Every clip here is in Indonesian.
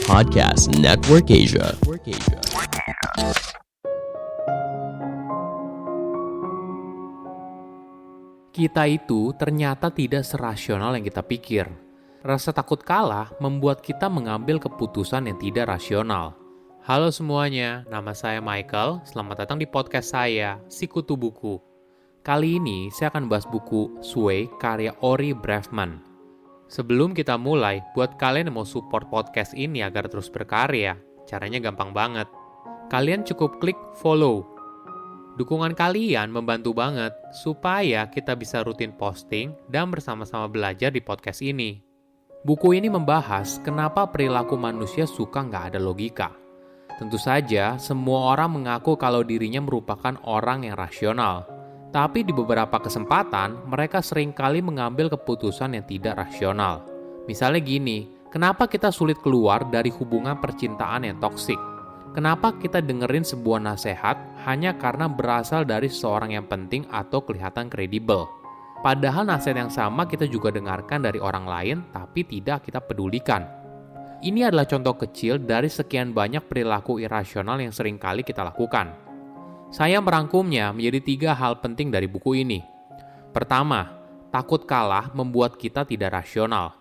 Podcast Network Asia. Kita itu ternyata tidak serasional yang kita pikir. Rasa takut kalah membuat kita mengambil keputusan yang tidak rasional. Halo semuanya, nama saya Michael. Selamat datang di podcast saya, Sikutu Buku. Kali ini saya akan bahas buku Sway karya Ori Braveman. Sebelum kita mulai, buat kalian yang mau support podcast ini agar terus berkarya, caranya gampang banget. Kalian cukup klik follow. Dukungan kalian membantu banget supaya kita bisa rutin posting dan bersama-sama belajar di podcast ini. Buku ini membahas kenapa perilaku manusia suka nggak ada logika. Tentu saja, semua orang mengaku kalau dirinya merupakan orang yang rasional. Tapi di beberapa kesempatan, mereka seringkali mengambil keputusan yang tidak rasional. Misalnya gini, kenapa kita sulit keluar dari hubungan percintaan yang toksik? Kenapa kita dengerin sebuah nasihat hanya karena berasal dari seseorang yang penting atau kelihatan kredibel? Padahal nasihat yang sama kita juga dengarkan dari orang lain, tapi tidak kita pedulikan. Ini adalah contoh kecil dari sekian banyak perilaku irasional yang seringkali kita lakukan. Saya merangkumnya menjadi 3 hal penting dari buku ini. Pertama, takut kalah membuat kita tidak rasional.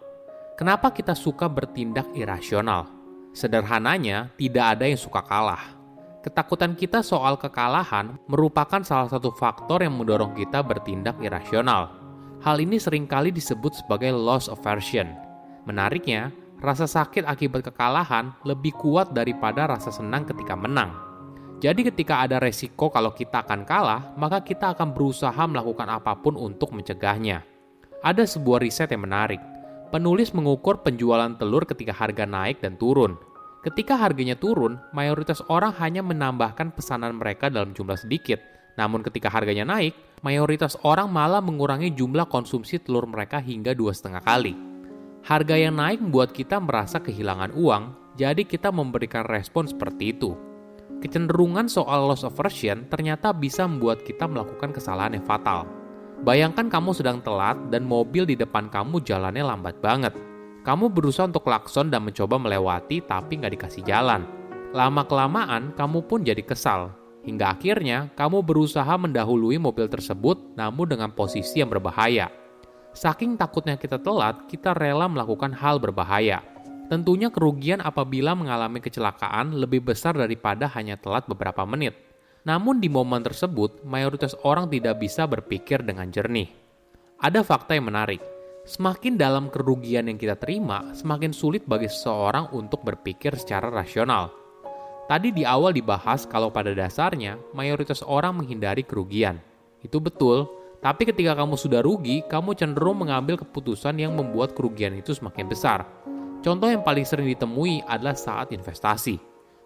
Kenapa kita suka bertindak irasional? Sederhananya, tidak ada yang suka kalah. Ketakutan kita soal kekalahan merupakan salah satu faktor yang mendorong kita bertindak irasional. Hal ini seringkali disebut sebagai loss aversion. Menariknya, rasa sakit akibat kekalahan lebih kuat daripada rasa senang ketika menang. Jadi ketika ada resiko kalau kita akan kalah, maka kita akan berusaha melakukan apapun untuk mencegahnya. Ada sebuah riset yang menarik. Penulis mengukur penjualan telur ketika harga naik dan turun. Ketika harganya turun, mayoritas orang hanya menambahkan pesanan mereka dalam jumlah sedikit. Namun ketika harganya naik, mayoritas orang malah mengurangi jumlah konsumsi telur mereka hingga 2,5 kali. Harga yang naik membuat kita merasa kehilangan uang, jadi kita memberikan respon seperti itu. Kecenderungan soal loss aversion ternyata bisa membuat kita melakukan kesalahan yang fatal. Bayangkan kamu sedang telat dan mobil di depan kamu jalannya lambat banget. Kamu berusaha untuk klakson dan mencoba melewati tapi nggak dikasih jalan. Lama-kelamaan kamu pun jadi kesal. Hingga akhirnya kamu berusaha mendahului mobil tersebut namun dengan posisi yang berbahaya. Saking takutnya kita telat, kita rela melakukan hal berbahaya. Tentunya kerugian apabila mengalami kecelakaan lebih besar daripada hanya telat beberapa menit. Namun di momen tersebut, mayoritas orang tidak bisa berpikir dengan jernih. Ada fakta yang menarik. Semakin dalam kerugian yang kita terima, semakin sulit bagi seseorang untuk berpikir secara rasional. Tadi di awal dibahas kalau pada dasarnya, mayoritas orang menghindari kerugian. Itu betul, tapi ketika kamu sudah rugi, kamu cenderung mengambil keputusan yang membuat kerugian itu semakin besar. Contoh yang paling sering ditemui adalah saat investasi.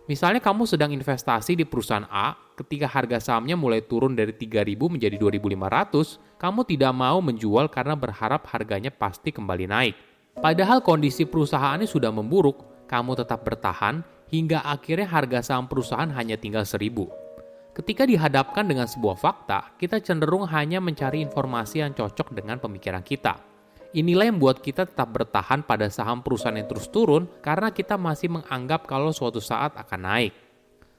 Misalnya kamu sedang investasi di perusahaan A, ketika harga sahamnya mulai turun dari 3.000 menjadi 2.500, kamu tidak mau menjual karena berharap harganya pasti kembali naik. Padahal kondisi perusahaannya sudah memburuk, kamu tetap bertahan hingga akhirnya harga saham perusahaan hanya tinggal 1.000. Ketika dihadapkan dengan sebuah fakta, kita cenderung hanya mencari informasi yang cocok dengan pemikiran kita. Inilah yang membuat kita tetap bertahan pada saham perusahaan yang terus turun karena kita masih menganggap kalau suatu saat akan naik.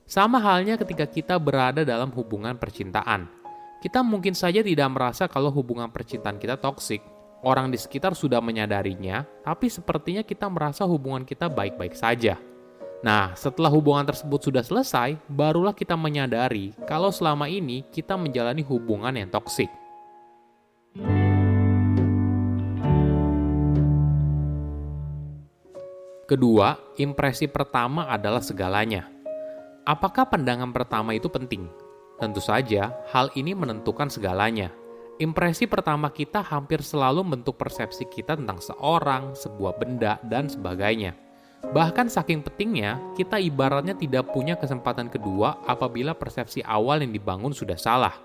Sama halnya ketika kita berada dalam hubungan percintaan. Kita mungkin saja tidak merasa kalau hubungan percintaan kita toksik. Orang di sekitar sudah menyadarinya, tapi sepertinya kita merasa hubungan kita baik-baik saja. Nah, setelah hubungan tersebut sudah selesai, barulah kita menyadari kalau selama ini kita menjalani hubungan yang toksik. Kedua, impresi pertama adalah segalanya. Apakah pandangan pertama itu penting? Tentu saja, hal ini menentukan segalanya. Impresi pertama kita hampir selalu membentuk persepsi kita tentang seorang, sebuah benda, dan sebagainya. Bahkan saking pentingnya, kita ibaratnya tidak punya kesempatan kedua apabila persepsi awal yang dibangun sudah salah.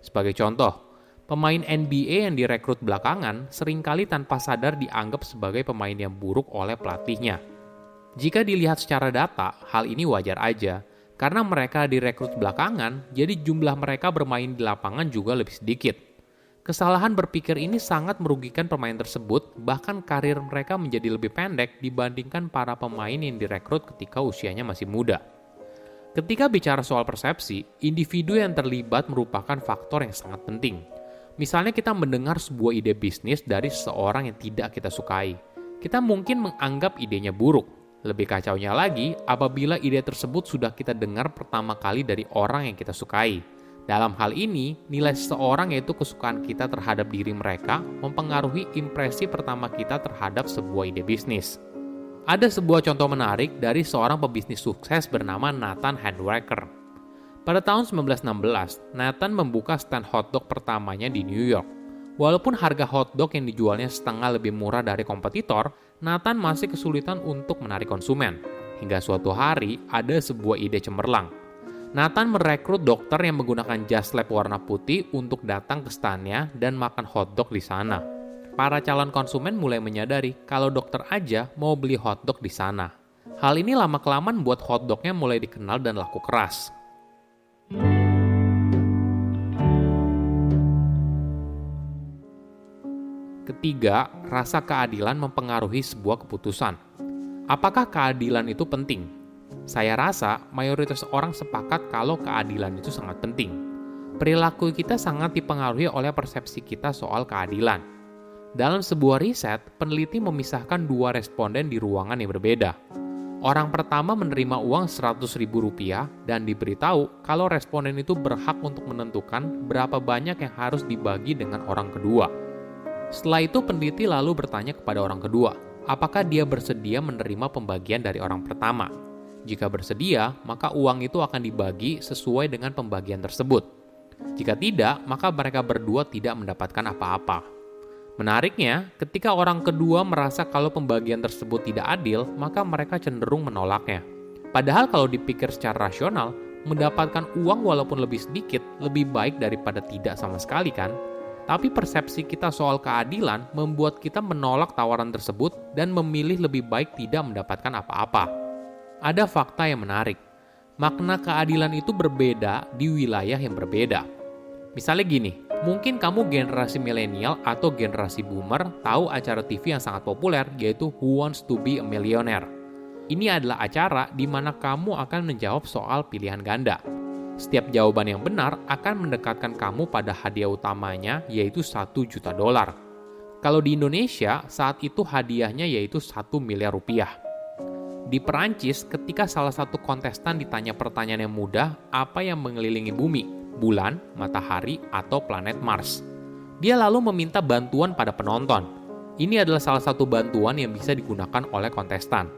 Sebagai contoh, pemain NBA yang direkrut belakangan seringkali tanpa sadar dianggap sebagai pemain yang buruk oleh pelatihnya. Jika dilihat secara data, hal ini wajar aja, karena mereka direkrut belakangan, jadi jumlah mereka bermain di lapangan juga lebih sedikit. Kesalahan berpikir ini sangat merugikan pemain tersebut, bahkan karir mereka menjadi lebih pendek dibandingkan para pemain yang direkrut ketika usianya masih muda. Ketika bicara soal persepsi, individu yang terlibat merupakan faktor yang sangat penting. Misalnya kita mendengar sebuah ide bisnis dari seseorang yang tidak kita sukai. Kita mungkin menganggap idenya buruk. Lebih kacaunya lagi, apabila ide tersebut sudah kita dengar pertama kali dari orang yang kita sukai. Dalam hal ini, nilai seseorang yaitu kesukaan kita terhadap diri mereka mempengaruhi impresi pertama kita terhadap sebuah ide bisnis. Ada sebuah contoh menarik dari seorang pebisnis sukses bernama Nathan Handwerker. Pada tahun 1916, Nathan membuka stand hotdog pertamanya di New York. Walaupun harga hotdog yang dijualnya setengah lebih murah dari kompetitor, Nathan masih kesulitan untuk menarik konsumen. Hingga suatu hari, ada sebuah ide cemerlang. Nathan merekrut dokter yang menggunakan jas lab warna putih untuk datang ke standnya dan makan hotdog di sana. Para calon konsumen mulai menyadari kalau dokter aja mau beli hotdog di sana. Hal ini lama-kelamaan membuat hotdognya mulai dikenal dan laku keras. Ketiga, rasa keadilan mempengaruhi sebuah keputusan. Apakah keadilan itu penting? Saya rasa mayoritas orang sepakat kalau keadilan itu sangat penting. Perilaku kita sangat dipengaruhi oleh persepsi kita soal keadilan. Dalam sebuah riset, peneliti memisahkan dua responden di ruangan yang berbeda. Orang pertama menerima uang Rp100.000 dan diberitahu kalau responden itu berhak untuk menentukan berapa banyak yang harus dibagi dengan orang kedua. Setelah itu peneliti lalu bertanya kepada orang kedua, apakah dia bersedia menerima pembagian dari orang pertama. Jika bersedia, maka uang itu akan dibagi sesuai dengan pembagian tersebut. Jika tidak, maka mereka berdua tidak mendapatkan apa-apa. Menariknya, ketika orang kedua merasa kalau pembagian tersebut tidak adil, maka mereka cenderung menolaknya. Padahal kalau dipikir secara rasional, mendapatkan uang walaupun lebih sedikit lebih baik daripada tidak sama sekali kan? Tapi persepsi kita soal keadilan membuat kita menolak tawaran tersebut dan memilih lebih baik tidak mendapatkan apa-apa. Ada fakta yang menarik. Makna keadilan itu berbeda di wilayah yang berbeda. Misalnya gini, mungkin kamu generasi milenial atau generasi boomer tahu acara TV yang sangat populer yaitu Who Wants to be a Millionaire. Ini adalah acara di mana kamu akan menjawab soal pilihan ganda. Setiap jawaban yang benar akan mendekatkan kamu pada hadiah utamanya yaitu $1 juta. Kalau di Indonesia, saat itu hadiahnya yaitu $1 miliar. Di Perancis, ketika salah satu kontestan ditanya pertanyaan yang mudah, apa yang mengelilingi bumi? Bulan, matahari, atau planet Mars. Dia lalu meminta bantuan pada penonton. Ini adalah salah satu bantuan yang bisa digunakan oleh kontestan.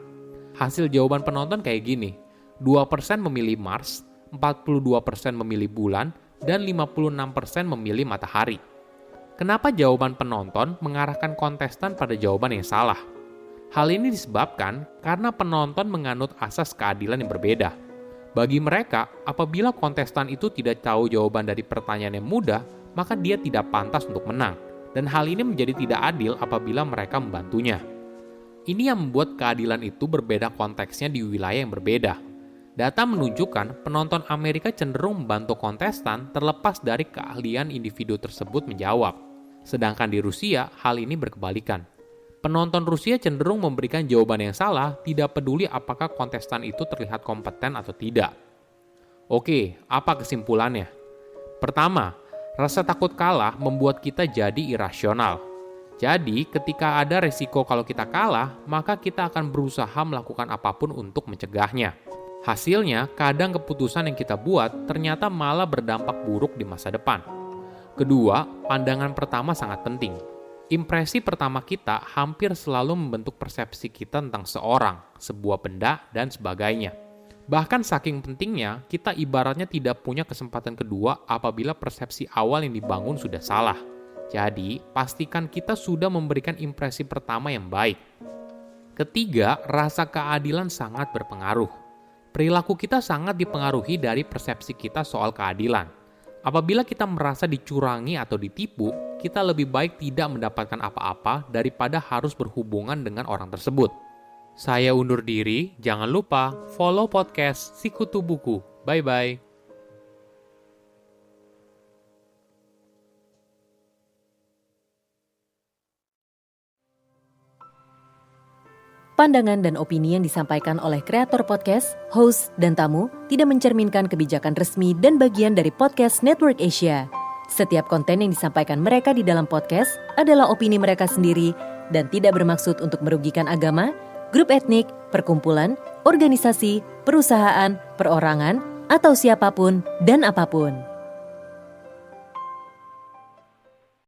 Hasil jawaban penonton kayak gini, 2% memilih Mars, 42% memilih bulan, dan 56% memilih matahari. Kenapa jawaban penonton mengarahkan kontestan pada jawaban yang salah? Hal ini disebabkan karena penonton menganut asas keadilan yang berbeda. Bagi mereka, apabila kontestan itu tidak tahu jawaban dari pertanyaan yang mudah, maka dia tidak pantas untuk menang. Dan hal ini menjadi tidak adil apabila mereka membantunya. Ini yang membuat keadilan itu berbeda konteksnya di wilayah yang berbeda. Data menunjukkan penonton Amerika cenderung membantu kontestan terlepas dari keahlian individu tersebut menjawab. Sedangkan di Rusia, hal ini berkebalikan. Penonton Rusia cenderung memberikan jawaban yang salah, tidak peduli apakah kontestan itu terlihat kompeten atau tidak. Oke, apa kesimpulannya? Pertama, rasa takut kalah membuat kita jadi irasional. Jadi, ketika ada resiko kalau kita kalah, maka kita akan berusaha melakukan apapun untuk mencegahnya. Hasilnya, kadang keputusan yang kita buat ternyata malah berdampak buruk di masa depan. Kedua, pandangan pertama sangat penting. Impresi pertama kita hampir selalu membentuk persepsi kita tentang seorang, sebuah benda, dan sebagainya. Bahkan saking pentingnya, kita ibaratnya tidak punya kesempatan kedua apabila persepsi awal yang dibangun sudah salah. Jadi, pastikan kita sudah memberikan impresi pertama yang baik. Ketiga, rasa keadilan sangat berpengaruh. Perilaku kita sangat dipengaruhi dari persepsi kita soal keadilan. Apabila kita merasa dicurangi atau ditipu, kita lebih baik tidak mendapatkan apa-apa daripada harus berhubungan dengan orang tersebut. Saya undur diri, jangan lupa follow podcast Sikutu Buku. Bye-bye. Pandangan dan opini yang disampaikan oleh kreator podcast, host, dan tamu tidak mencerminkan kebijakan resmi dan bagian dari podcast Network Asia. Setiap konten yang disampaikan mereka di dalam podcast adalah opini mereka sendiri dan tidak bermaksud untuk merugikan agama, grup etnik, perkumpulan, organisasi, perusahaan, perorangan, atau siapapun dan apapun.